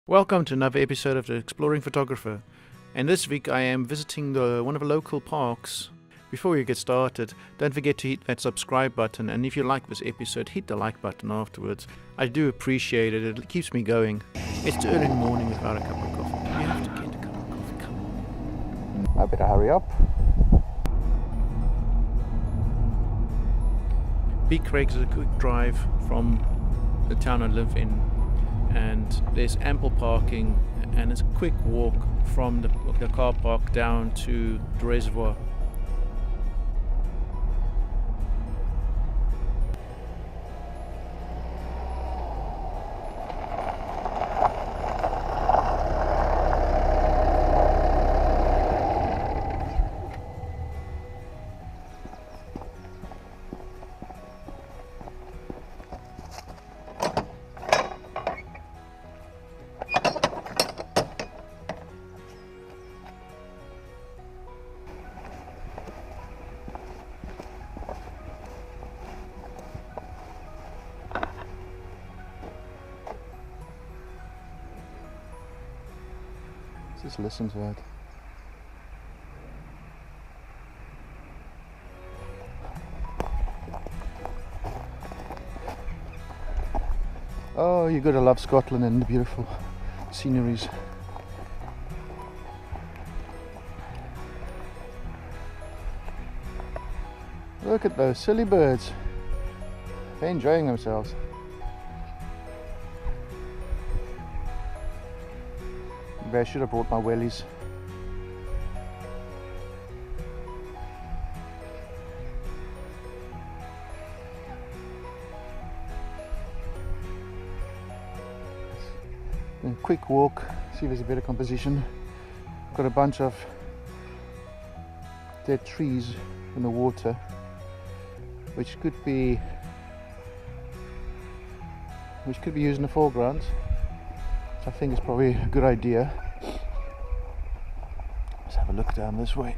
Welcome to another episode of the Exploring Photographer, and this week I am visiting one of the local parks. Before we get started, don't forget to hit that subscribe button, and if you like this episode, hit the like button afterwards. I do appreciate it, it keeps me going. It's too early in the morning without a cup of coffee. You have to get a cup of coffee, come on. I better hurry up. Beecraigs is a quick drive from the town I live in, and there's ample parking, and it's a quick walk from the car park down to the reservoir. Just listen to it. Oh, you gotta love Scotland and the beautiful sceneries. Look at those silly birds. They're enjoying themselves. Maybe I should have brought my wellies. A quick walk, see if there's a better composition. Got a bunch of dead trees in the water, which could be used in the foreground. I think it's probably a good idea. Let's have a look down this way.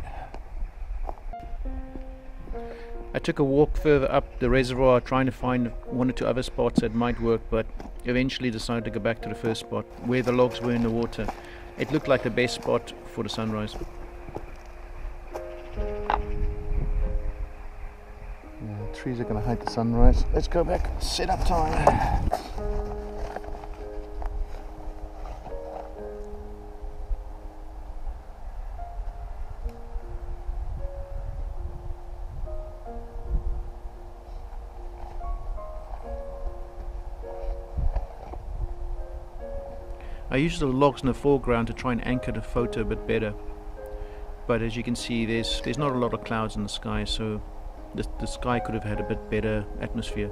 I took a walk further up the reservoir trying to find one or two other spots that might work, but eventually decided to go back to the first spot where the logs were in the water. It looked like the best spot for the sunrise. Yeah, the trees are going to hide the sunrise. Let's go back. Set up time. I used the logs in the foreground to try and anchor the photo a bit better, but as you can see there's not a lot of clouds in the sky, so the sky could have had a bit better atmosphere.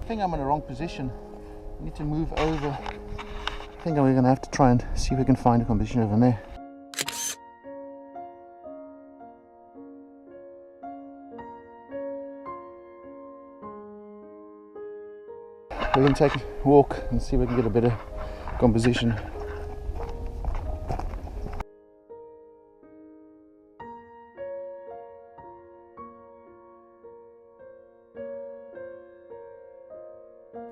I think I'm in the wrong position. I need to move over. I think we're going to have to try and see if we can find a composition over there. We're going to take a walk and see if we can get a better composition.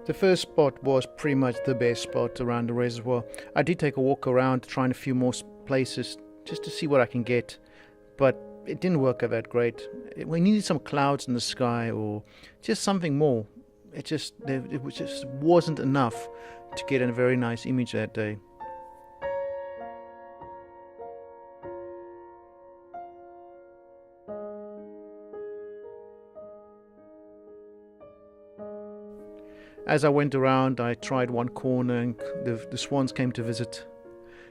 The first spot was pretty much the best spot around the reservoir. I did take a walk around trying a few more places just to see what I can get, but it didn't work out that great. We needed some clouds in the sky or just something more. It just wasn't enough to get a very nice image that day. As I went around, I tried one corner and the swans came to visit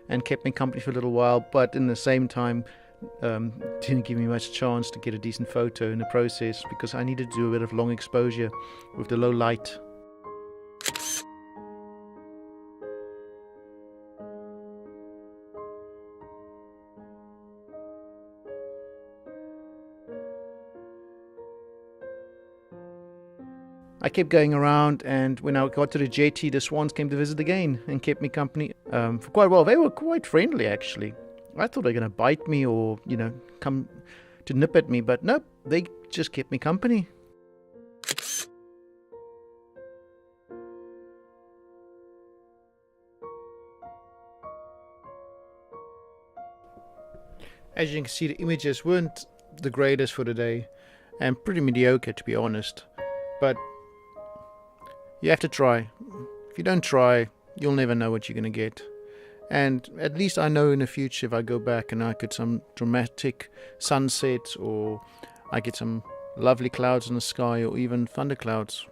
and kept me company for a little while, but in the same time didn't give me much chance to get a decent photo in the process because I needed to do a bit of long exposure with the low light. I kept going around, and when I got to the jetty, the swans came to visit again and kept me company for quite a while. They were quite friendly, actually. I thought they were going to bite me or, come to nip at me, but nope, they just kept me company. As you can see, the images weren't the greatest for today, and pretty mediocre to be honest, but you have to try. If you don't try, you'll never know what you're going to get. And at least I know in the future, if I go back and I get some dramatic sunsets, or I get some lovely clouds in the sky, or even thunderclouds,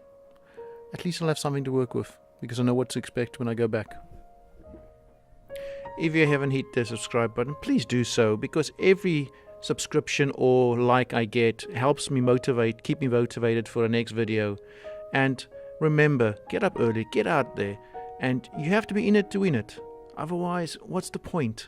at least I'll have something to work with, because I know what to expect when I go back. If you haven't hit the subscribe button, please do so, because every subscription or like I get helps me keep me motivated for the next video. And remember, get up early, get out there, and you have to be in it to win it. Otherwise, what's the point?